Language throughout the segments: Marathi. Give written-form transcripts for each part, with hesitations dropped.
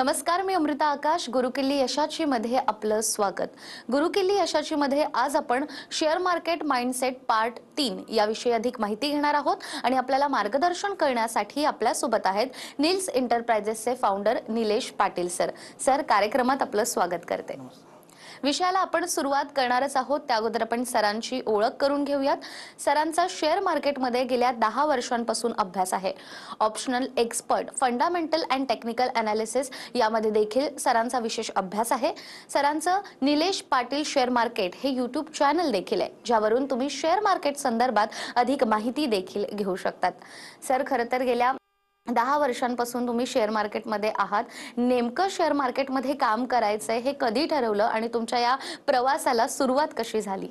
नमस्कार, मी अमृता आकाश. गुरुकिल्ली यशाची मध्ये आपलं स्वागत. गुरुकिल्ली यशाची मध्ये आज आपण शेअर मार्केट माइंडसेट पार्ट 3 याविषयी अधिक माहिती घेणार आहोत आणि आपल्याला मार्गदर्शन करण्यासाठी आपल्या सोबत आहेत नील्स एंटरप्राइजेसचे founder Nilesh Patil sir. Sir, कार्यक्रमात आपलं स्वागत करते. विषयाला आपण सुरुवात करणारच आहोत. त्या अगोदर आपण सरांची ओळख करून घेऊयात. सरांचा शेअर मार्केटमध्ये गेल्या 10 वर्षांपासून अभ्यास आहे. Optional expert, fundamental and technical analysis यामध्ये देखील सरांचा विशेष अभ्यास आहे. सरांचं निलेश पाटील शेअर मार्केट हे यूट्यूब चॅनल देखील आहे, ज्यावरून तुम्ही शेअर मार्केट संदर्भात अधिक माहिती देखील घेऊ शकतात. सर, खरं तर गेल्या 10 वर्षांपासून तुम्ही शेअर मार्केटमध्ये आहात. नेमकं शेअर मार्केटमध्ये काम करायचंय हे कधी ठरवलं आणि तुमच्या या प्रवासाला सुरुवात कशी झाली?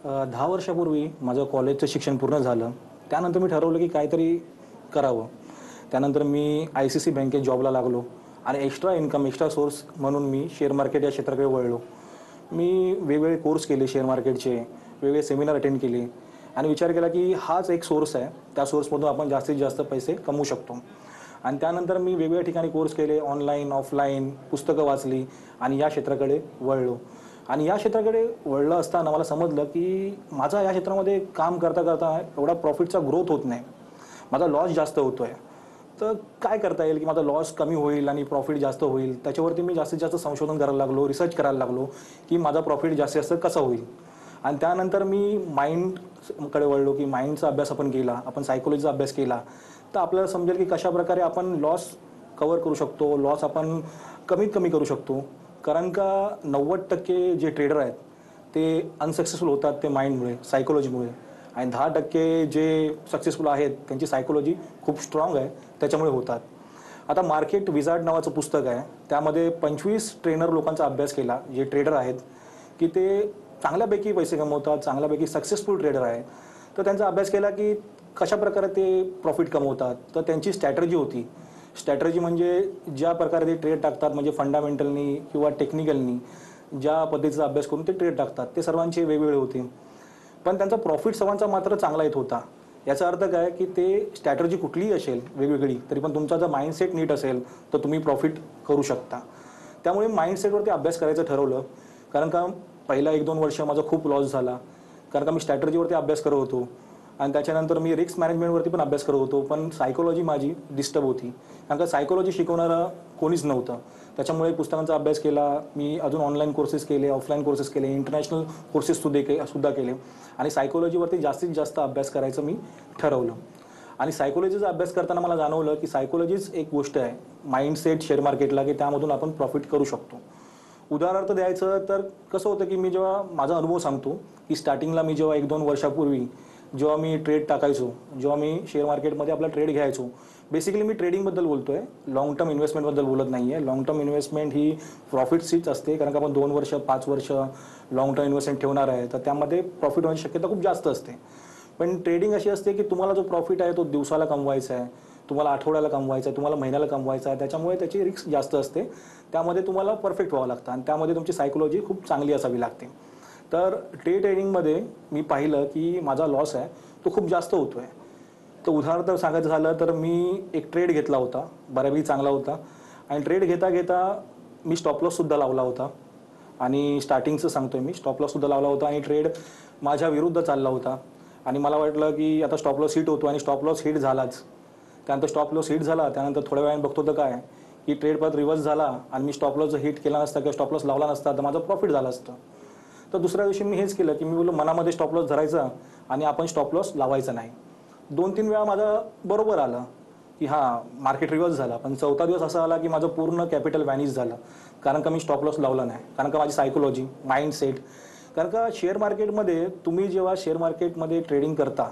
10 वर्षापूर्वी माझं कॉलेजचं शिक्षण पूर्ण झालं. त्यानंतर मी ठरवलं की काहीतरी करावं. त्यानंतर मी ICICI बँकेत जॉबला लागलो आणि एक्स्ट्रा इन्कम, एक्स्ट्रा सोर्स म्हणून मी शेअर मार्केट या क्षेत्राकडे वळलो. मी वेगवेगळे कोर्स केले शेअर मार्केटचे, वेगवेगळे सेमिनार अटेंड केले आणि विचार केला की हाच एक सोर्स आहे, त्या सोर्समधून आपण जास्तीत जास्त पैसे कमवू शकतो. आणि त्यानंतर मी वेगवेगळ्या ठिकाणी कोर्स केले, ऑनलाईन, ऑफलाईन, पुस्तकं वाचली आणि या क्षेत्राकडे वळलो. आणि या क्षेत्राकडे वळलं असताना मला समजलं की माझा या क्षेत्रामध्ये काम करता करता एवढा प्रॉफिटचा ग्रोथ होत नाही, माझा लॉस जास्त होतो आहे. तर काय करता येईल की माझा लॉस कमी होईल आणि प्रॉफिट जास्त होईल, त्याच्यावरती मी जास्तीत जास्त संशोधन करायला लागलो, रिसर्च करायला लागलो की माझा प्रॉफिट जास्तीत जास्त कसा होईल. आणि त्यानंतर मी माइंडकडे वळलो की माइंडचा अभ्यास आपण केला, आपण सायकोलॉजीचा अभ्यास केला, तर आपल्याला समजेल की कशा प्रकारे आपण लॉस कव्हर करू शकतो, लॉस आपण कमीत कमी करू शकतो. कारण का 90% जे ट्रेडर आहेत ते अनसक्सेसफुल होतात ते माइंडमुळे, सायकोलॉजीमुळे, आणि 10% जे सक्सेसफुल आहेत त्यांची सायकोलॉजी खूप स्ट्रॉंग आहे, त्याच्यामुळे होतात. आता मार्केट विझार्ड नावाचं पुस्तक आहे, त्यामध्ये 25 ट्रेनर लोकांचा अभ्यास केला जे ट्रेडर आहेत की ते चांगल्यापैकी पैसे कमवतात, चांगल्यापैकी सक्सेसफुल ट्रेडर आहे. तर त्यांचा अभ्यास केला की कशा प्रकारे ते प्रॉफिट कमवतात. तर त्यांची स्ट्रॅटर्जी होती. स्ट्रॅटर्जी म्हणजे ज्या प्रकारे ते ट्रेड टाकतात, म्हणजे फंडामेंटलनी किंवा टेक्निकलनी ज्या पद्धतीचा अभ्यास करून ते ट्रेड टाकतात, ते सर्वांचे वेगवेगळे होते. पण त्यांचा प्रॉफिट सर्वांचा मात्र चांगला येत होता. याचा अर्थ काय की ते स्ट्रॅटर्जी कुठलीही असेल वेगवेगळी, तरी पण तुमचा जर माइंडसेट नीट असेल तर तुम्ही प्रॉफिट करू शकता. त्यामुळे माइंडसेटवरती अभ्यास करायचं ठरवलं. कारण का पहिला 1-2 वर्ष माझा खूप लॉस झाला, कारण का मी स्ट्रॅटर्जीवरती अभ्यास करत होतो आणि त्याच्यानंतर मी रिस्क मॅनेजमेंटवरती पण अभ्यास करत होतो, पण सायकोलॉजी माझी डिस्टर्ब होती. कारण का सायकोलॉजी शिकवणारं कोणीच नव्हतं. त्याच्यामुळे पुस्तकांचा अभ्यास केला मी, अजून ऑनलाईन कोर्सेस केले, ऑफलाईन कोर्सेस केले, इंटरनॅशनल कोर्सेस सुद्धा केले आणि सायकोलॉजीवरती जास्तीत जास्त अभ्यास करायचं मी ठरवलं. आणि सायकोलॉजीचा अभ्यास करताना मला जाणवलं की सायकोलॉजीच एक गोष्ट आहे माइंडसेट शेअर मार्केटला, की त्यामधून आपण प्रॉफिट करू शकतो. उदाहरणार्थ द्यायचं तर कसं होतं की मी जेव्हा माझा अनुभव सांगतो की स्टार्टिंगला मी जेव्हा 1-2 वर्षापूर्वी जेव्हा मी ट्रेड टाकायचो, जेव्हा मी शेअर मार्केटमध्ये आपला ट्रेड घ्यायचो, बेसिकली मी ट्रेडिंगबद्दल बोलतो आहे, लॉंग टर्म इन्व्हेस्टमेंटबद्दल बोलत नाही आहे. लॉंग टर्म इन्व्हेस्टमेंट ही प्रॉफिटचीच असते, कारण का आपण 2 वर्ष 5 वर्ष लॉंग टर्म इन्व्हेस्टमेंट ठेवणार आहे, तर त्यामध्ये प्रॉफिट होण्याची शक्यता खूप जास्त असते. पण ट्रेडिंग अशी असते की तुम्हाला जो प्रॉफिट आहे तो दिवसाला कमवायचा आहे, तुम्हाला आठवड्याला कमवायचा आहे, तुम्हाला महिन्याला कमवायचा आहे. त्याच्यामुळे त्याची रिस्क जास्त असते, त्यामध्ये तुम्हाला परफेक्ट व्हावं लागतं आणि त्यामध्ये तुमची सायकोलॉजी खूप चांगली असावी लागते. तर ट्रेडिंगमध्ये मी पाहिलं की माझा लॉस आहे तो खूप जास्त होतो आहे. तर उदाहरण सांगायचं झालं तर मी एक ट्रेड घेतला होता, बऱ्यापैकी चांगला होता, आणि ट्रेड घेता घेता मी स्टॉप लॉससुद्धा लावला होता. आणि स्टार्टिंगचं सांगतोय मी, स्टॉप लॉससुद्धा लावला होता आणि ट्रेड माझ्या विरुद्ध चालला होता. आणि मला वाटलं की आता स्टॉप लॉस हिट होतो आणि स्टॉप लॉस हिट झालाच. त्यानंतर स्टॉप लॉस हिट झाला, त्यानंतर थोड्या वेळाने बघतो तर काय की ट्रेड परत रिव्हर्स झाला आणि मी स्टॉप लॉस हिट केला नसता किंवा स्टॉप लॉस लावला नसता तर माझं प्रॉफिट झालं असतं. तर दुसऱ्या दिवशी मी हेच केलं की मी बोललो मनामध्ये स्टॉप लॉस धरायचा आणि आपण स्टॉप लॉस लावायचा नाही. 2-3 वेळा माझं बरोबर आलं की हां मार्केट रिव्हर्स झाला, पण 4था दिवस असा आला की माझं पूर्ण कॅपिटल व्हॅनिश झालं, कारण का मी स्टॉप लॉस लावला नाही. कारण का माझी सायकोलॉजी, माइंडसेट, कारण का शेअर मार्केटमध्ये तुम्ही जेव्हा शेअर मार्केटमध्ये ट्रेडिंग करता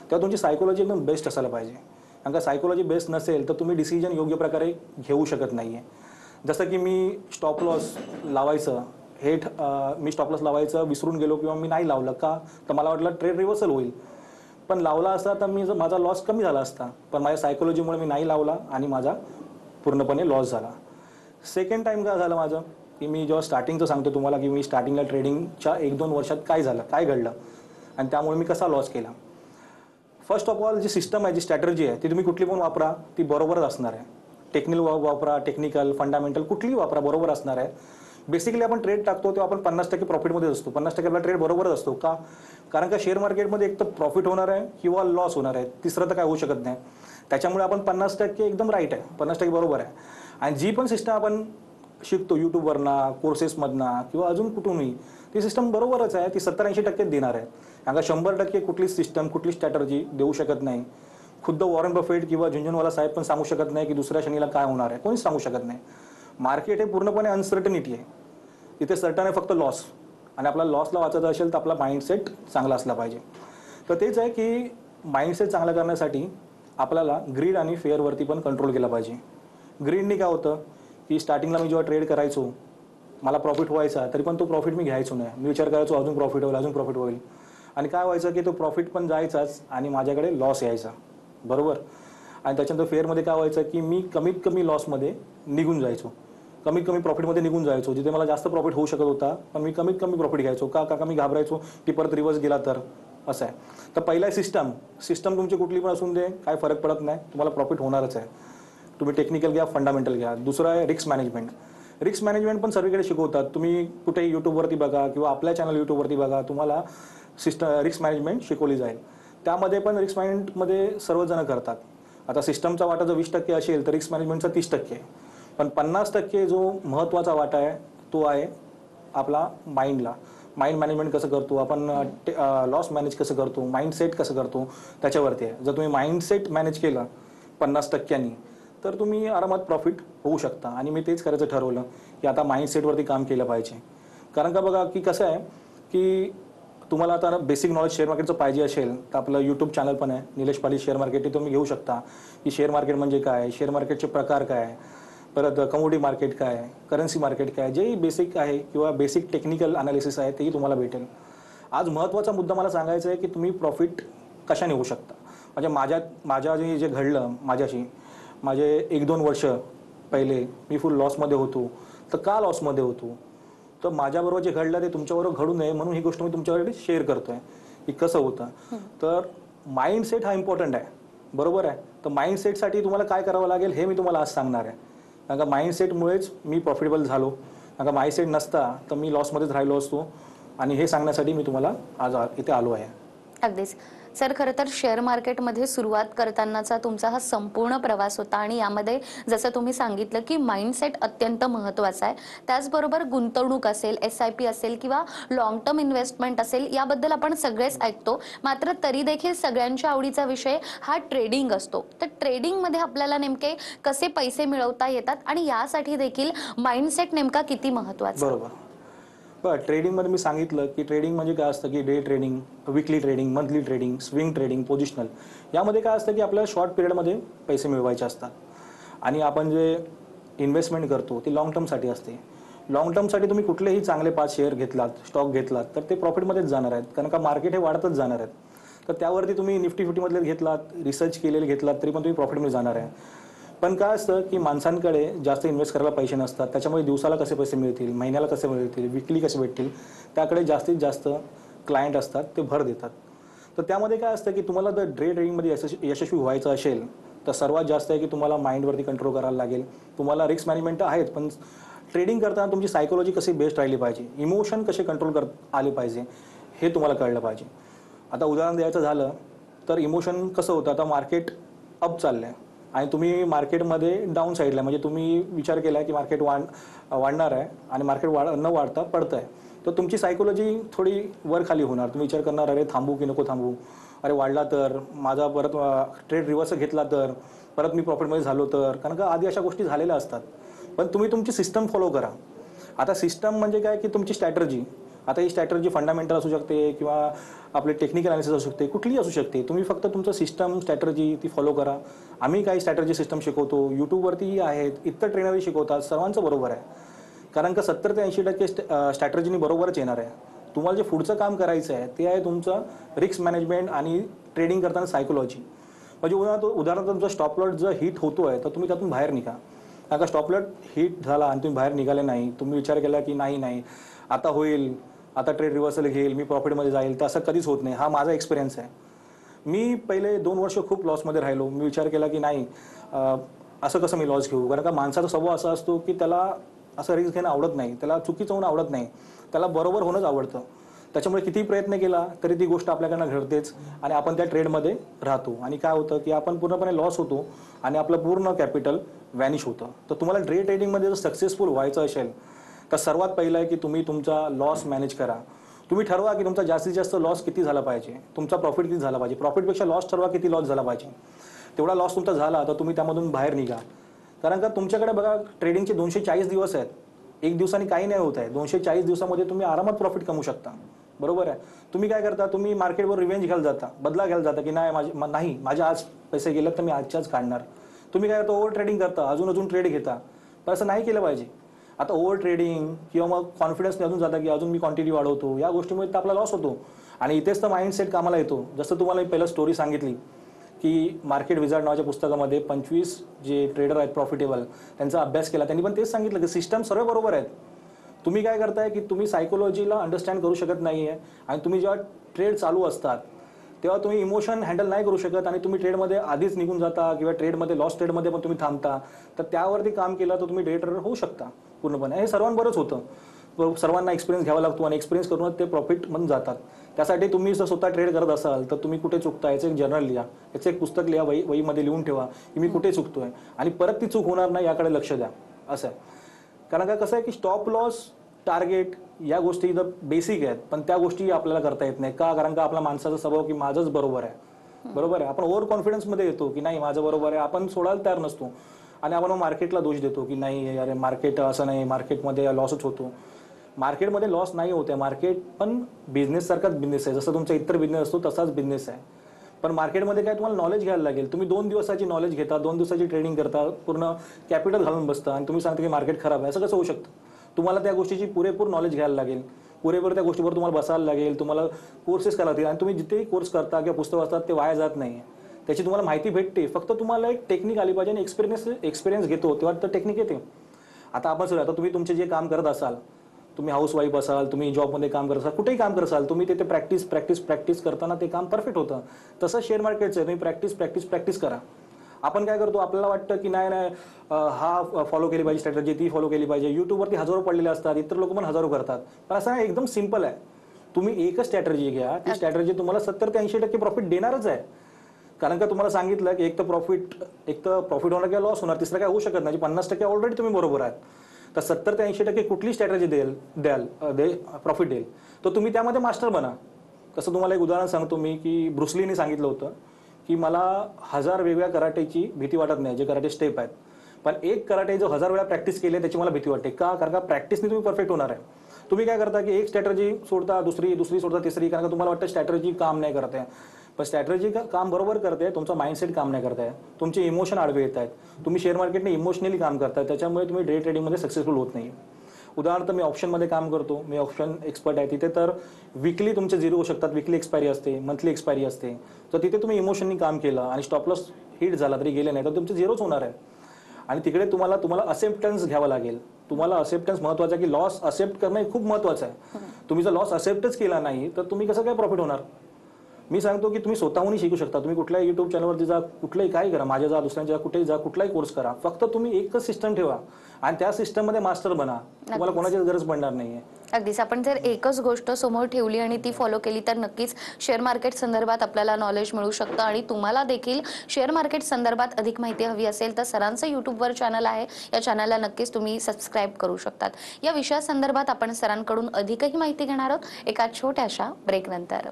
तेव्हा तुमची सायकोलॉजी एकदम बेस्ट असायला पाहिजे. कारण का सायकोलॉजी बेस्ट नसेल तर तुम्ही डिसिजन योग्य प्रकारे घेऊ शकत नाही आहे. जसं की मी स्टॉप लॉस लावायचं मी स्टॉप लॉस लावायचं विसरून गेलो किंवा मी नाही लावलं का, तर मला वाटलं ट्रेड रिव्हर्सल होईल, पण लावला असता तर माझा लॉस कमी झाला असता, पण माझ्या सायकोलॉजीमुळे मी नाही लावला आणि माझा पूर्णपणे लॉस झाला. सेकंड टाईम काय झालं माझं की मी जेव्हा स्टार्टिंगचं सांगतो तुम्हाला की मी स्टार्टिंगला ट्रेडिंगच्या 1-2 वर्षात काय झालं, काय घडलं आणि त्यामुळे मी कसा लॉस केला. फर्स्ट ऑफ ऑल जी सिस्टम आहे, जी स्ट्रॅटर्जी आहे ती तुम्ही कुठली पण वापरा ती बरोबरच असणार आहे. वापरा, टेक्निकल, फंडामेंटल कुठलीही वापरा, बरोबर असणार आहे. बेसिकली आपण ट्रेड टाकतो तेव्हा आपण 50% प्रॉफिटमध्ये असतो. 50% आपला ट्रेड बरोबरच असतो का? कारण का शेअर मार्केटमध्ये एक तर प्रॉफिट होणार आहे किंवा लॉस होणार आहे, तिसरं तर काय होऊ शकत नाही. त्याच्यामुळे आपण 50% एकदम राईट आहे, 50% बरोबर आहे. आणि जी पण सिस्टम आपण शिकतो यूट्यूबवरनं, कोर्सेसमधनं किंवा अजून कुठूनही, ती सिस्टम बरोबरच आहे, ती 70-80% देणार आहे. कारण का 100% कुठली सिस्टम, कुठली स्ट्रॅटर्जी देऊ शकत नाही. खुद्द वॉरन बफेट किंवा झुंझुनवाला साहेब पण सांगू शकत नाही की दुसऱ्या शनीला काय होणार आहे, कोणीच सांगू शकत नाही. मार्केट हे पूर्णपणे अनसर्टनिटी आहे. इथे सर्टन आहे फक्त लॉस. आणि आपला लॉसला वाचायचं असेल तर आपला माइंडसेट चांगला असला पाहिजे. तर तेच आहे की माइंडसेट चांगला करण्यासाठी आपल्याला ग्रीड आणि फेअरवरती पण कंट्रोल केला पाहिजे. ग्रीडनी काय होतं की स्टार्टिंगला मी जेव्हा ट्रेड करायचो, मला प्रॉफिट व्हायचा, तरी पण तो प्रॉफिट मी घ्यायचो नाही. मी विचार करायचो अजून प्रॉफिट होईल, अजून प्रॉफिट होईल. आणि काय व्हायचं की तो प्रॉफिट पण जायचाच आणि माझ्याकडे लॉस यायचा, बरोबर. आणि त्याच्यानंतर फेअरमध्ये काय व्हायचं की मी कमीत कमी लॉसमध्ये निघून जायचो, कमीत कमी प्रॉफिटमध्ये निघून जायचो. जिथे मला जास्त प्रॉफिट होऊ शकत होता पण मी कमीत कमी प्रॉफिट घ्यायचो. का मी घाबरायचो की परत रिव्हर्स गेला तर. असं आहे. तर पहिला सिस्टम तुमची कुठली पण असून दे, काय फरक पडत नाही, तुम्हाला प्रॉफिट होणारच आहे. तुम्ही टेक्निकल घ्या, फंडामेंटल घ्या. दुसरं आहे रिस्क मॅनेजमेंट. रिस्क मॅनेजमेंट पण सर्वीकडे शिकवतात. तुम्ही कुठेही यूट्यूबवरती बघा किंवा आपल्या चॅनल यूट्यूबवरती बघा, तुम्हाला रिस्क मॅनेजमेंट शिकवली जाईल. त्यामध्ये पण रिस्क मॅनेजमेंटमध्ये सर्वजण करतात. आता सिस्टमचा वाटा जर 20% असेल तर रिस्क मॅनेजमेंटचा 30%. पण 50% जो महत्त्वाचा वाटा आहे तो आहे आपला माइंडला. माइंड मॅनेजमेंट कसं करतो आपण, लॉस मॅनेज कसं करतो, माइंडसेट कसं करतो, त्याच्यावरती आहे. जर तुम्ही माइंडसेट मॅनेज केलं 50%नी तर तुम्ही आरामात प्रॉफिट होऊ शकता. आणि मी तेच करायचं ठरवलं की आता माइंडसेटवरती काम केलं पाहिजे. कारण का बघा की कसं आहे की तुम्हाला आता बेसिक नॉलेज शेअर मार्केटचं पाहिजे असेल तर आपलं यूट्यूब चॅनल पण आहे, निलेश पाटील शेअर मार्केट. तुम्ही घेऊ शकता की शेअर मार्केट म्हणजे काय, शेअर मार्केटचे प्रकार काय, परत कमोडिटी मार्केट काय, करन्सी मार्केट काय, जेही बेसिक आहे किंवा बेसिक टेक्निकल अनालिसिस आहे तेही तुम्हाला भेटेल. आज महत्त्वाचा मुद्दा मला सांगायचा आहे की तुम्ही प्रॉफिट कशाने होऊ शकता. म्हणजे माझ्या जे घडलं माझ्याशी, माझे 1-2 वर्ष पहिले मी फुल लॉसमध्ये होतो. तर का लॉसमध्ये होतो, तर माझ्याबरोबर जे घडलं ते तुमच्याबरोबर घडू नये म्हणून ही गोष्ट मी तुमच्याकडे शेअर करतोय की कसं होतं. तर माइंडसेट हा इम्पॉर्टंट आहे, बरोबर आहे. तर माइंडसेटसाठी तुम्हाला काय करावं लागेल हे मी तुम्हाला आज सांगणार आहे. कारण का माइंडसेटमुळेच मी प्रॉफिटेबल झालो. कारण का माइंडसेट नसता तर मी लॉसमध्येच राहिलो असतो. आणि हे सांगण्यासाठी मी तुम्हाला आज इथे आलो आहे. अगदीच सर, खरं तर शेअर मार्केटमध्ये सुरुवात करतानाचा तुमचा हा संपूर्ण प्रवास होता आणि यामध्ये जसं तुम्ही सांगितलं की माइंडसेट अत्यंत महत्त्वाचा आहे. त्याचबरोबर गुंतवणूक असेल, SIP असेल किंवा लॉंग टर्म इन्व्हेस्टमेंट असेल, याबद्दल आपण सगळेच ऐकतो. मात्र तरी देखील सगळ्यांच्या आवडीचा विषय हा ट्रेडिंग असतो. तर ट्रेडिंगमध्ये आपल्याला नेमके कसे पैसे मिळवता येतात आणि यासाठी देखील माइंडसेट नेमका किती महत्त्वाचा. बरोबर. बरं, ट्रेडिंगमध्ये मी सांगितलं की ट्रेडिंग म्हणजे काय असतं की day trading, weekly trading, monthly trading, swing trading, positional. यामध्ये काय असतं की आपल्याला शॉर्ट पिरियडमध्ये पैसे मिळवायचे असतात. आणि आपण जे इन्व्हेस्टमेंट करतो ती लॉंग टर्मसाठी असते. लॉंग टर्मसाठी तुम्ही कुठलेही चांगले 5 शेअर घेतलात, स्टॉक घेतलात तर ते प्रॉफिटमध्येच जाणार आहेत. कारण का मार्केट हे वाढतच जाणार आहेत. तर त्यावरती तुम्ही निफ्टी 50मधले घेतलात, रिसर्च केलेले घेतलात तरी पण तुम्ही प्रॉफिटमध्ये जाणार आहे. पण काय असतं की माणसांकडे जास्त इन्व्हेस्ट करायला पैसे नसतात. त्याच्यामुळे दिवसाला कसे पैसे मिळतील, महिन्याला कसे मिळतील, विकली कसे भेटतील, त्याकडे जास्तीत जास्त क्लायंट असतात, ते भर देतात. तर त्यामध्ये काय असतं की तुम्हाला जर डे ट्रेडिंगमध्ये यशस्वी व्हायचं असेल तर सर्वात जास्त आहे की तुम्हाला माइंडवरती कंट्रोल करायला लागेल. तुम्हाला रिस्क मॅनेजमेंट तर आहेत, पण ट्रेडिंग करताना तुमची सायकोलॉजी कशी बेस्ट राहिली पाहिजे, इमोशन कसे कंट्रोल आले पाहिजे हे तुम्हाला कळलं पाहिजे. आता उदाहरण द्यायचं झालं तर इमोशन कसं होतं, आता मार्केट अप चाललं आहे आणि तुम्ही मार्केटमध्ये डाऊन साईडला, म्हणजे तुम्ही विचार केला की मार्केट वाढणार आहे आणि मार्केट न वाढता पडतं आहे. तर तुमची सायकोलॉजी थोडी वर खाली होणार. तुम्ही विचार करणार अरे थांबू की नको थांबू, अरे वाढला तर माझा परत ट्रेड रिव्हर्स घेतला तर परत मी प्रॉफिटमध्ये झालो तर. कारण का आधी अशा गोष्टी झालेल्या असतात. पण तुम्ही तुमची सिस्टम फॉलो करा. आता सिस्टम म्हणजे काय की तुमची स्ट्रॅटर्जी. आता ही स्ट्रॅटर्जी फंडामेंटल असू शकते किंवा आपले टेक्निकल अनालिसिस असू शकते, कुठलीही असू शकते. तुम्ही फक्त तुमचं सिस्टम स्ट्रॅटर्जी ती फॉलो करा. आम्ही काही स्ट्रॅटर्जी सिस्टम शिकवतो, यूट्यूबवरतीही आहेत, इतर ट्रेनरही शिकवतात, सर्वांचं बरोबर आहे. कारण का 70 ते 80% स्ट्रॅटर्जीनी बरोबरच येणार आहे. तुम्हाला जे पुढचं काम करायचं आहे ते आहे तुमचं रिस्क मॅनेजमेंट आणि ट्रेडिंग करताना सायकोलॉजी. म्हणजे उदाहरणार्थ तुमचा स्टॉप लॉट जर हिट होतो आहे तर तुम्ही त्यातून बाहेर निघा. कारण का स्टॉप लॉट हिट झाला आणि तुम्ही बाहेर निघाले नाही, तुम्ही विचार केला की नाही आता होईल, आता ट्रेड रिव्हर्सल घेईल, मी प्रॉफिटमध्ये जाईल, तर असं कधीच होत नाही. हा माझा एक्सपिरियन्स आहे. मी पहिले 2 वर्ष खूप लॉसमध्ये राहिलो. मी विचार केला की नाही असं कसं मी लॉस घेऊ, कारण का माणसाचा स्वभाव असा असतो की त्याला असं रिस्क घेणं आवडत नाही, त्याला चुकीचं होणं आवडत नाही, त्याला बरोबर होणंच आवडतं. त्याच्यामुळे कितीही प्रयत्न केला तरी ती गोष्ट आपल्याकडनं घडतेच आणि आपण त्या ट्रेडमध्ये राहतो आणि काय होतं की आपण पूर्णपणे लॉस होतो आणि आपलं पूर्ण कॅपिटल व्हॅनिश होतं. तर तुम्हाला डे ट्रेडिंगमध्ये जर सक्सेसफुल व्हायचं असेल तर सर्वात पहिलं आहे की तुम्ही तुमचा लॉस मॅनेज करा. तुम्ही ठरवा की तुमचा जास्तीत जास्त लॉस किती झाला पाहिजे, तुमचा प्रॉफिट किती झाला पाहिजे. प्रॉफिटपेक्षा लॉस ठरवा किती लॉस झाला पाहिजे. तेवढा लॉस तुमचा झाला तर तुम्ही त्यामधून बाहेर निघा. कारण का तुमच्याकडे बघा ट्रेडिंगचे 240 दिवस आहेत. एक दिवसाने काही नाही होत आहे. 240 दिवसामध्ये तुम्ही आरामात प्रॉफिट कमवू शकता. बरोबर आहे. तुम्ही काय करता, तुम्ही मार्केटवर रिव्हेंज घ्यायला जाता, बदला घ्यायला जाता की नाही माझे आज पैसे गेले तर मी आजच्याच काढणार. तुम्ही काय करता, ओव्हर ट्रेडिंग करता, अजून ट्रेड घेता. पण असं नाही केलं पाहिजे. आता ओव्हर ट्रेडिंग किंवा मग कॉन्फिडन्स अजून जाता की अजून मी क्वांटिटी वाढवतो, या गोष्टीमुळे तर आपला लॉस होतो आणि इथेच तर माइंडसेट कामाला येतो. जसं तुम्हाला मी पहिलं स्टोरी सांगितली की मार्केट विझार्ड नावाच्या पुस्तकामध्ये 25 जे ट्रेडर आहेत प्रॉफिटेबल, त्यांचा अभ्यास केला. त्यांनी पण तेच सांगितलं की सिस्टम सर्व बरोबर आहेत. तुम्ही काय करताय की तुम्ही सायकोलॉजीला अंडरस्टँड करू शकत नाही आहे आणि तुम्ही जेव्हा ट्रेड चालू असतात तेव्हा तुम्ही इमोशन हँडल नाही करू शकत आणि तुम्ही ट्रेडमध्ये आधीच निघून जाता किंवा ट्रेडमध्ये लॉस ट्रेडमध्ये पण तुम्ही थांबता. तर त्यावरती काम केलं तर तुम्ही डे ट्रेडर होऊ शकता पूर्णपणे. हे सर्वांबरोबरच होतं. सर्वांना एक्सपिरियन्स घ्यावा लागतो आणि एक्सपिरियन्स करूनच ते प्रॉफिटमध्ये जातात. त्यासाठी तुम्ही जर स्वतः ट्रेड करत असाल तर तुम्ही कुठे चुकता याचं एक जर्नल लिहा, याचं एक पुस्तक लिहा, वहीमध्ये लिहून ठेवा की मी कुठे चुकतोय आणि परत ती चूक होणार नाही याकडे लक्ष द्या. असं आहे. कारण का कसं आहे की स्टॉप लॉस, टार्गेट या गोष्टी इथं बेसिक आहेत, पण त्या गोष्टी आपल्याला करता येत नाही. का? कारण का आपला माणसाचा स्वभाव की माझंच बरोबर आहे. बरोबर आहे. आपण ओव्हर कॉन्फिडन्समध्ये येतो की नाही माझं बरोबर आहे, आपण सोडायला तयार नसतो आणि आपण मार्केटला दोष देतो की नाही अरे मार्केट असं नाही, मार्केटमध्ये लॉसच होतो. मार्केटमध्ये लॉस नाही होते. मार्केट पण बिझनेस सारखाच बिझनेस आहे. जसं तुमचा इतर बिझनेस असतो तसाच बिझनेस आहे. पण मार्केटमध्ये काय तुम्हाला नॉलेज घ्यायला लागेल. तुम्ही 2 दिवसाची नॉलेज घेता, 2 दिवसाची ट्रेडिंग करता, पूर्ण कॅपिटल घालून बसता आणि तुम्ही सांगता की मार्केट खराब आहे. असं कसं होऊ शकतं? तुम्हाला त्या गोष्टीची पुरेपूर नॉलेज घ्यायला लागेल, पुरेपूर त्या गोष्टीवर तुम्हाला बसायला लागेल, तुम्हाला कोर्सेस करायला लागतील आणि तुम्ही जिथेही कोर्स करता किंवा पुस्तक वाचतात ते वाया जात नाही. त्याची तुम्हाला माहिती भेटते. फक्त तुम्हाला एक टेक्निक आली पाहिजे आणि एक्सपिरियन्स घेतो तेव्हा तर टेक्निक येते. आता तुम्ही तुमचे जे काम करत असाल, तुम्ही हाऊसवाईफ असाल, तुम्ही जॉबमध्ये काम करत असाल, कुठेही काम करत असाल, तुम्ही तिथे प्रॅक्टिस करताना ते काम परफेक्ट होतं. तसं शेअर मार्केटचं तुम्ही प्रॅक्टिस करा. आपण काय करतो, आपल्याला वाटतं की नाही हा फॉलो केली पाहिजे स्ट्रॅटेजी, ती फॉलो केली पाहिजे. युट्यूबवरती हजारो पडलेले असतात, इतर लोक पण हजारो करतात. पण असं नाही, एकदम सिम्पल आहे. तुम्ही एकच स्ट्रॅटेजी घ्या, ती स्ट्रॅटेजी तुम्हाला 70 ते 80% प्रॉफिट देणारच आहे. कारण का तुम्हाला सांगितलं की एक तर प्रॉफिट होणार किंवा लॉस होणार, तिसरं काय होऊ शकत नाही. 50% ऑलरेडी तुम्ही बरोबर आहात. तर 70 ते 80% कुठली स्ट्रॅटेजी प्रॉफिट देईल, तर तुम्ही त्यामध्ये मास्टर बना. कसं तुम्हाला एक उदाहरण सांगतो मी की ब्रुसलीने सांगितलं होतं की मला 1000 वेगवेगळ्या कराटेची भीती वाटत नाही, जे कराटे स्टेप आहेत. पण एक कराटे जो 1000 वेळा प्रॅक्टिस केली त्याची मला भीती वाटते. का? कारण का प्रॅक्टिसने तुम्ही परफेक्ट होणार आहे. तुम्ही काय करता की एक स्ट्रॅटेजी सोडता, दुसरी सोडता, तिसरी, कारण का तुम्हाला वाटतं स्ट्रॅटेजी काम नाही करत आहे. पण स्ट्रॅटेजी काम बरोबर करते, तुमचा माइंडसेट काम नाही करत आहे, तुमचे इमोशन आडवे येत आहेत, तुम्ही शेअर मार्केटने इमोशनली काम करताय, त्याच्यामुळे तुम्ही डे ट्रेडिंगमध्ये सक्सेसफुल होत नाही. उदाहरणार्थ मी ऑप्शनमध्ये काम करतो, मी ऑप्शन एक्सपर्ट आहे. तिथे तर विकली तुमचे झिरो होऊ शकतात, विकली एक्सपायरी असते, मंथली एक्सपायरी असते. तर तिथे तुम्ही इमोशननी काम केलं आणि स्टॉप लॉस हिट झाला तरी गेले नाही तर तुमचे झिरोच होणार आहे. आणि तिकडे तुम्हाला असेप्टन्स घ्यावा लागेल. तुम्हाला असेप्टन्स महत्त्वाचं आहे की लॉस असेप्ट करणं हे खूप महत्त्वाचं आहे. तुम्ही जर लॉस असेप्टच केला नाही तर तुम्ही कसं काय प्रॉफिट होणार. मी सांगतो की तुम्ही स्वतःहूनही शिकू शकता. तुम्ही कुठल्याही युट्यूब चॅनलवरती जा, कुठलंही काही करा, माझ्या जा, दुसऱ्यांच्या कुठेही जा, कुठलाही कोर्स करा. फक्त तुम्ही एकच सिस्टम ठेवा आणि त्या सिस्टममध्ये मास्टर बना. तुम्हाला कोणाचीच गरज पडणार नाहीये. अगदीच. आपण जर एकच गोष्ट समोर ठेवली आणि ती फॉलो केली तर नक्कीच शेअर मार्केट संदर्भात आपल्याला नॉलेज मिळू शकतं. आणि तुम्हाला देखील शेअर मार्केट संदर्भात अधिक माहिती हवी असेल तर सरांचं यूट्यूबवर चॅनल आहे, या चॅनलला नक्कीच तुम्ही सबस्क्राईब करू शकतात. या विषयासंदर्भात आपण सरांकडून अधिकही माहिती घेणार आहोत एका छोट्याशा ब्रेकनंतर.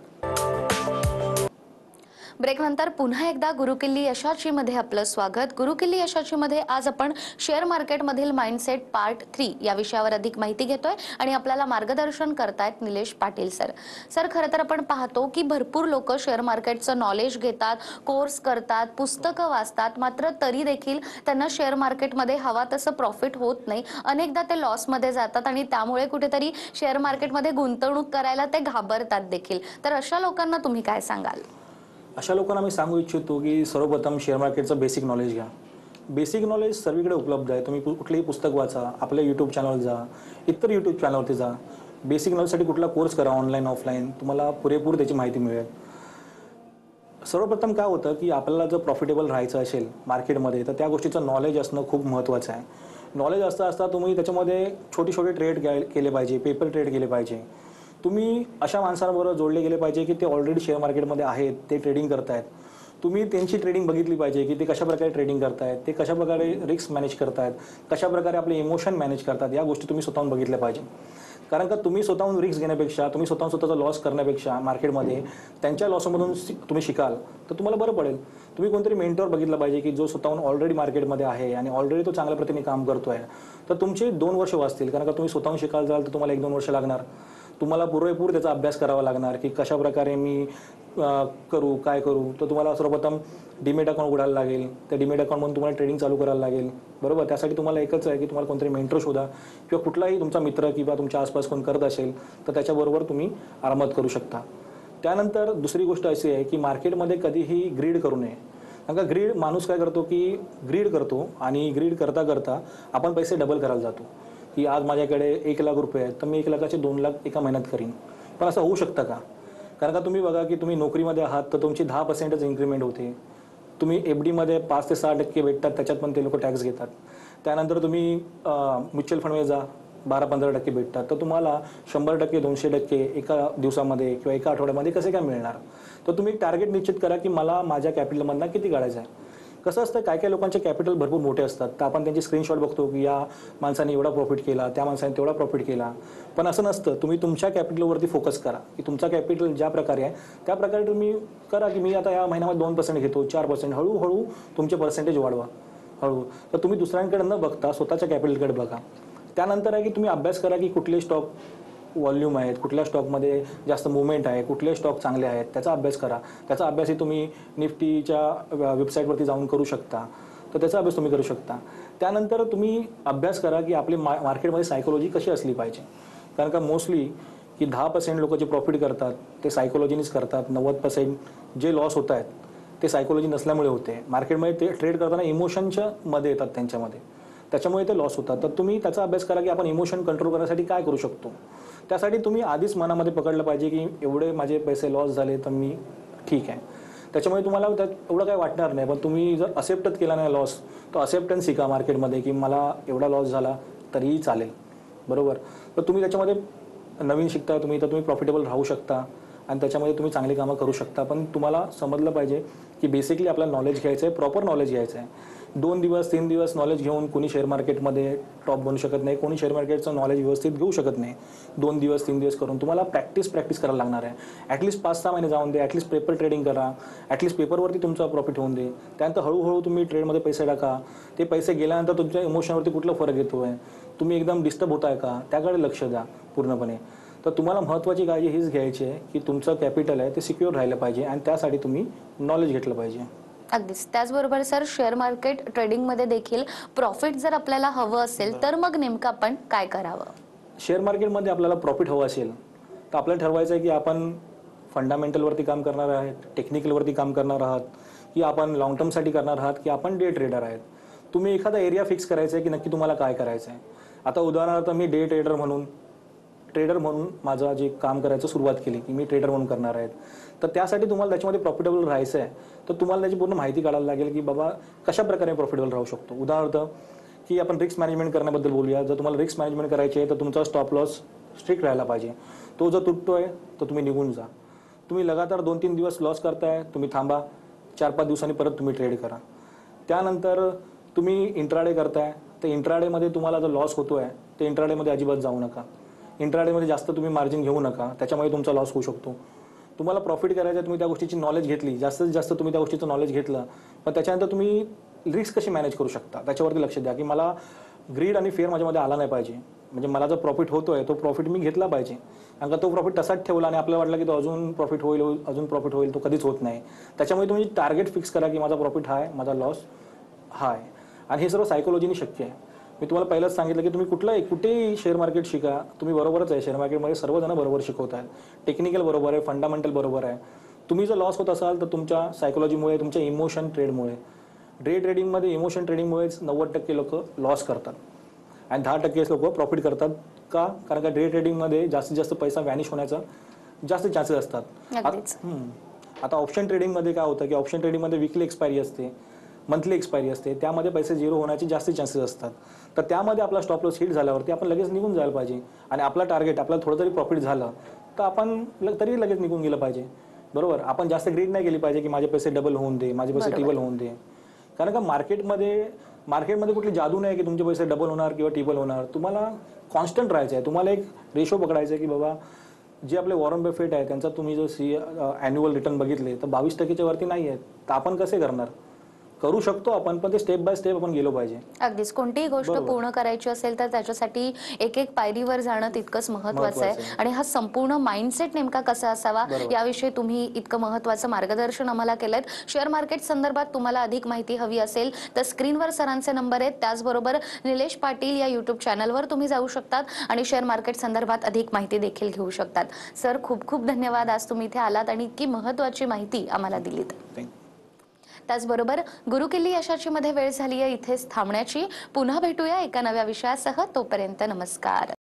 ब्रेकनंतर पुन्हा एकदा गुरुकिल्ली यशाची मध्ये आपलं स्वागत. गुरुकिल्ली यशाची मध्ये आज आपण शेअर मार्केटमधील माइंडसेट पार्ट 3 या विषयावर अधिक माहिती घेतोय आणि आपल्याला मार्गदर्शन करतायत निलेश पाटील सर. सर, खरं तर आपण पाहतो की भरपूर लोक शेअर मार्केटचं नॉलेज घेतात, कोर्स करतात, पुस्तकं वाचतात, मात्र तरी देखील त्यांना शेअर मार्केटमध्ये हवा तसं प्रॉफिट होत नाही. अनेकदा ते लॉसमध्ये जातात आणि त्यामुळे कुठेतरी शेअर मार्केटमध्ये गुंतवणूक करायला ते घाबरतात देखील. तर अशा लोकांना तुम्ही काय सांगाल? अशा लोकांना मी सांगू इच्छितो की सर्वप्रथम शेअर मार्केटचं बेसिक नॉलेज घ्या. बेसिक नॉलेज सर्वीकडे उपलब्ध आहे. तुम्ही कुठलेही पुस्तक वाचा, आपल्या यूट्यूब चॅनलवर जा, इतर यूट्यूब चॅनलवरती जा. बेसिक नॉलेजसाठी कुठला कोर्स करा, ऑनलाईन ऑफलाईन, तुम्हाला पुरेपूर त्याची माहिती मिळेल. सर्वप्रथम काय होतं की आपल्याला जर प्रॉफिटेबल राहायचं असेल मार्केटमध्ये तर त्या गोष्टीचं नॉलेज असणं खूप महत्त्वाचं आहे. नॉलेज असता असता तुम्ही त्याच्यामध्ये छोटे छोटे ट्रेड केले पाहिजे, पेपर ट्रेड केले पाहिजे. तुम्ही अशा माणसांबरोबर जोडले गेले पाहिजे की ते ऑलरेडी शेअर मार्केटमध्ये आहेत, ते ट्रेडिंग करतायत. तुम्ही त्यांची ट्रेडिंग बघितली पाहिजे की ते कशाप्रकारे ट्रेडिंग करतायत, ते कशाप्रकारे रिस्क मॅनेज करतायत, कशाप्रकारे आपले इमोशन मॅनेज करतात, या गोष्टी तुम्ही स्वतःहून बघितल्या पाहिजे. कारण का तुम्ही स्वतःहून रिस्क घेण्यापेक्षा, तुम्ही स्वतःचा लॉस करण्यापेक्षा मार्केटमध्ये त्यांच्या लॉसमधून तुम्ही शिकाल तर तुम्हाला बरं पडेल. तुम्ही कोणतरी मेंटॉर बघितला पाहिजे की जो स्वतःहून ऑलरेडी मार्केटमध्ये आहे आणि ऑलरेडी तो चांगल्या प्रतीने काम करतोय. तर तुमचे 2 वर्ष वाचतील. कारण का तुम्ही स्वतःहून शिकायला जाल तर तुम्हाला 1-2 वर्ष लागणार. तुम्हाला पुरेपूर त्याचा अभ्यास करावा लागणार की कशाप्रकारे मी करू, काय करू. तर तुम्हाला सर्वप्रथम डीमॅट अकाउंट उघडायला लागेल. त्या डीमॅट अकाउंटमधून तुम्हाला ट्रेडिंग चालू करायला लागेल. बरोबर. त्यासाठी तुम्हाला एकच आहे की तुम्हाला कोणतरी मेंटर शोधा किंवा कुठलाही तुमचा मित्र किंवा तुमच्या आसपास कोण करत असेल तर त्याच्याबरोबर तुम्ही आरामात करू शकता. त्यानंतर दुसरी गोष्ट अशी आहे की मार्केटमध्ये कधीही ग्रीड करू नये. कारण का ग्रीड माणूस काय करतो की ग्रीड करतो आणि ग्रीड करता करता आपण पैसे डबल करायला जातो की आज माझ्याकडे 1,00,000 रुपये आहेत तर मी 1,00,000चे 2,00,000 एका महिन्यात करीन. पण असं होऊ शकतं का? कारण का तुम्ही बघा की तुम्ही नोकरीमध्ये आहात तर तुमची 10%च इन्क्रीमेंट होते. तुम्ही FDमध्ये 5 ते 6% भेटतात, त्याच्यात पण ते लोक टॅक्स घेतात. त्यानंतर तुम्ही म्युच्युअल फंडमध्ये जा, 12-15% भेटतात. तर तुम्हाला 100%, 200% एका दिवसामध्ये किंवा एका आठवड्यामध्ये कसे काय मिळणार? तर तुम्ही टार्गेट निश्चित करा की मला माझ्या कॅपिटलमधनं किती काढायचं आहे. कसं असतं, काय काय लोकांचे कॅपिटल भरपूर मोठे असतात तर आपण त्यांची स्क्रीनशॉट बघतो की या माणसाने एवढा प्रॉफिट केला, त्या माणसाने तेवढा प्रॉफिट केला. पण असं नसतं. तुम्ही तुमच्या कॅपिटलवरती फोकस करा की तुमचा कॅपिटल ज्या प्रकारे आहे त्या प्रकारे तुम्ही करा की मी आता या महिन्यामध्ये 2% घेतो, 4%. हळूहळू तुमचे पर्सेंटेज वाढवा हळू. तर तुम्ही दुसऱ्यांकडे न बघता स्वतःच्या कॅपिटलकडे बघा. त्यानंतर आहे की तुम्ही अभ्यास करा की कुठले स्टॉक व्हॉल्यूम आहेत, कुठल्या स्टॉकमध्ये जास्त मुवमेंट आहे, कुठले स्टॉक चांगले आहेत, त्याचा अभ्यास करा. त्याचा अभ्यासही तुम्ही निफ्टीच्या वेबसाईटवरती जाऊन करू शकता. तर त्याचा अभ्यास तुम्ही करू शकता. त्यानंतर तुम्ही अभ्यास करा की आपली मार्केटमध्ये सायकोलॉजी कशी असली पाहिजे. कारण का मोस्टली की 10% लोक जे प्रॉफिट करतात ते सायकोलॉजीनेच करतात. 90% जे लॉस होत आहेत ते सायकोलॉजी नसल्यामुळे होते. मार्केटमध्ये ते ट्रेड करताना इमोशनच्या मध्ये येतात त्यांच्यामध्ये, त्याच्यामुळे ते लॉस होतात. तर तुम्ही त्याचा अभ्यास करा की आपण इमोशन कंट्रोल करण्यासाठी काय करू शकतो. त्यासाठी तुम्ही आधीच मनामध्ये पकडलं पाहिजे की एवढे माझे पैसे लॉस झाले तर मी ठीक आहे. त्याच्यामुळे तुम्हाला त्यात एवढं काही वाटणार नाही. पण तुम्ही जर असेप्टच केला नाही लॉस तर असेप्टन्स शिका मार्केटमध्ये की मला एवढा लॉस झाला तरीही चालेल. बरोबर. तर तुम्ही त्याच्यामध्ये नवीन शिकता, तुम्ही प्रॉफिटेबल राहू शकता आणि त्याच्यामध्ये तुम्ही चांगली कामं करू शकता. पण तुम्हाला समजलं पाहिजे की बेसिकली आपल्याला नॉलेज घ्यायचं आहे, प्रॉपर नॉलेज घ्यायचं आहे. 2 दिवस 3 दिवस नॉलेज घेऊन कोणी शेअर मार्केटमध्ये टॉप बनू शकत नाही. कोणी शेअर मार्केटचं नॉलेज व्यवस्थित घेऊ शकत नाही. 2 दिवस 3 दिवस करून तुम्हाला प्रॅक्टिस करायला लागणार आहे. ॲटलिस्ट 5-6 महिने जाऊन दे. ॲटलिस्ट पेपर ट्रेडिंग करा. ॲटलिस्ट पेपरवरती तुमचा प्रॉफिट होऊन दे. त्यानंतर हळूहळू तुम्ही ट्रेडमध्ये पैसे टाका. ते पैसे गेल्यानंतर तुमच्या इमोशनवरती कुठला फरक येतो आहे, तुम्ही एकदम डिस्टर्ब होत आहे का, त्याकडे लक्ष द्या पूर्णपणे. तर तुम्हाला महत्त्वाची काळजी हीच घ्यायची आहे की तुमचं कॅपिटल आहे ते सिक्युअर राहिलं पाहिजे आणि त्यासाठी तुम्ही नॉलेज घेतलं पाहिजे. अगदीच. त्याचबरोबर सर, शेअर मार्केट ट्रेडिंगमध्ये देखील प्रॉफिट जर आपल्याला हवं असेल तर मग नेमकं आपण काय करावं? शेअर मार्केटमध्ये आपल्याला प्रॉफिट हवं असेल तर आपल्याला ठरवायचं आहे की आपण फंडामेंटलवरती काम करणार आहात, टेक्निकलवरती काम करणार आहात, की आपण लॉंग टर्मसाठी करणार आहात, की आपण डे ट्रेडर आहेत. तुम्ही एखादा एरिया फिक्स करायचा आहे की नक्की तुम्हाला काय करायचं आहे. आता उदाहरणार्थ मी डे ट्रेडर म्हणून माझं जे काम करायचं सुरुवात केली की मी ट्रेडर म्हणून करणार आहे. तर त्यासाठी तुम्हाला त्याच्यामध्ये प्रॉफिटेबल राहायचं आहे तर तुम्हाला त्याची पूर्ण माहिती काढायला लागेल की बाबा कशा प्रकारे प्रॉफिटेबल राहू शकतो. उदाहरणार्थ की आपण रिस्क मॅनेजमेंट करण्याबद्दल बोलूया. जर तुम्हाला रिस्क मॅनेजमेंट करायची आहे तर तुमचा स्टॉप लॉस स्ट्रिक्ट राहायला पाहिजे. तो जर तुटतोय तर तुम्ही निघून जा. तुम्ही लगातार 2-3 दिवस लॉस करताय, तुम्ही थांबा. 4-5 दिवसांनी परत तुम्ही ट्रेड करा. त्यानंतर तुम्ही इंट्राडे करताय तर इंट्राडेमध्ये तुम्हाला जर लॉस होतोय तर इंट्राडेमध्ये अजिबात जाऊ नका. इंट्राडेमध्ये जास्त तुम्ही मार्जिन घेऊ नका, त्याच्यामुळे तुमचा लॉस होऊ शकतो. तुम्हाला प्रॉफिट करायचं आहे, तुम्ही त्या गोष्टीची नॉलेज घेतली, जास्तीत जास्त तुम्ही त्या गोष्टीचं नॉलेज घेतलं, पण त्याच्यानंतर तुम्ही रिस्क कशी मॅनेज करू शकता त्याच्यावरती लक्ष द्या की मला ग्रीड आणि फेअर माझ्यामध्ये आला नाही पाहिजे. म्हणजे मला जो प्रॉफिट होतोय तो प्रॉफिट मी घेतला पाहिजे. कारण का तो प्रॉफिट तसाच ठेवला आणि आपल्याला वाटलं की तो अजून प्रॉफिट होईल, तो कधीच होत नाही. त्याच्यामुळे तुम्ही टार्गेट फिक्स करा की माझा प्रॉफिट हा आहे, माझा लॉस हा आहे. आणि हे सर्व सायकोलॉजीने शक्य आहे. मी तुम्हाला पहिलंच सांगितलं की तुम्ही कुठेही शेअर मार्केट शिका, तुम्ही बरोबरच आहे. शेअर मार्केटमध्ये सर्वजण बरोबर शिकवत आहेत. टेक्निकल बरोबर आहे, फंडामेंटल बरोबर आहे. तुम्ही जर लॉस होत असाल तर तुमच्या सायकोलॉजीमुळे, तुमच्या इमोशन ट्रेडमुळे. डे ट्रेडिंगमध्ये इमोशन ट्रेडिंगमुळेच 90% लोक लॉस करतात आणि 10% लोक प्रॉफिट करतात. का? कारण का डे ट्रेडिंगमध्ये जास्तीत जास्त पैसा व्हॅनिश होण्याचा जास्त चान्सेस असतात. आता ऑप्शन ट्रेडिंगमध्ये काय होतं की ऑप्शन ट्रेडिंगमध्ये विकली एक्सपायरी असते, मंथली एक्सपायरी असते, त्यामध्ये पैसे झिरो होण्याचे जास्त चान्सेस असतात. तर त्यामध्ये आपला स्टॉप लॉस हिट झाल्यावरती आपण लगेच निघून जायला पाहिजे आणि आपला टार्गेट आपल्याला थोडं जरी प्रॉफिट झालं तर आपण तरी लगेच निघून गेलं पाहिजे. बरोबर, आपण जास्त ग्रीड नाही केली पाहिजे की माझे पैसे डबल होऊन दे, माझे पैसे ट्रिबल होऊन दे. कारण का मार्केटमध्ये कुठली जादू नाही की तुमचे पैसे डबल होणार किंवा ट्रिबल होणार. तुम्हाला कॉन्स्टंट राहायचं आहे, तुम्हाला एक रेशो पकडायचा आहे की बाबा जे आपले वॉरन बफेट आहे त्यांचा तुम्ही जर ॲन्युअल रिटर्न बघितले तर 22% वरती नाही आहेत. तर आपण कसे करणार? करू शकतो आपण, पण ते स्टेप बाय स्टेप आपण गेलो पाहिजे. अगदीच कोणतीही गोष्ट पूर्ण करायची असेल तर त्याच्यासाठी एक एक पायरीवर जाणं तितकंच महत्त्वाचं आहे. आणि हा संपूर्ण माइंडसेट नेमका कसा असावा याविषयी तुम्ही इतकं महत्त्वाचं मार्गदर्शन आम्हाला केलंय. शेअर मार्केट संदर्भात तुम्हाला अधिक माहिती हवी असेल तर स्क्रीनवर सरांचे नंबर आहेत. त्याचबरोबर निलेश पाटील या YouTube चॅनलवर तुम्ही जाऊ शकतात आणि शेअर मार्केट संदर्भात अधिक माहिती देखील घेऊ शकतात. सर, खूप खूप धन्यवाद. आज तुम्ही इथे आलात आणि इतकी महत्त्वाची माहिती आम्हाला दिलीत. त्याचबरोबर गुरुकिल्ली यशाची मध्ये वेळ झाली आहे इथेच थांबण्याची. पुन्हा भेटूया एका नव्या विषयासह. तोपर्यंत नमस्कार.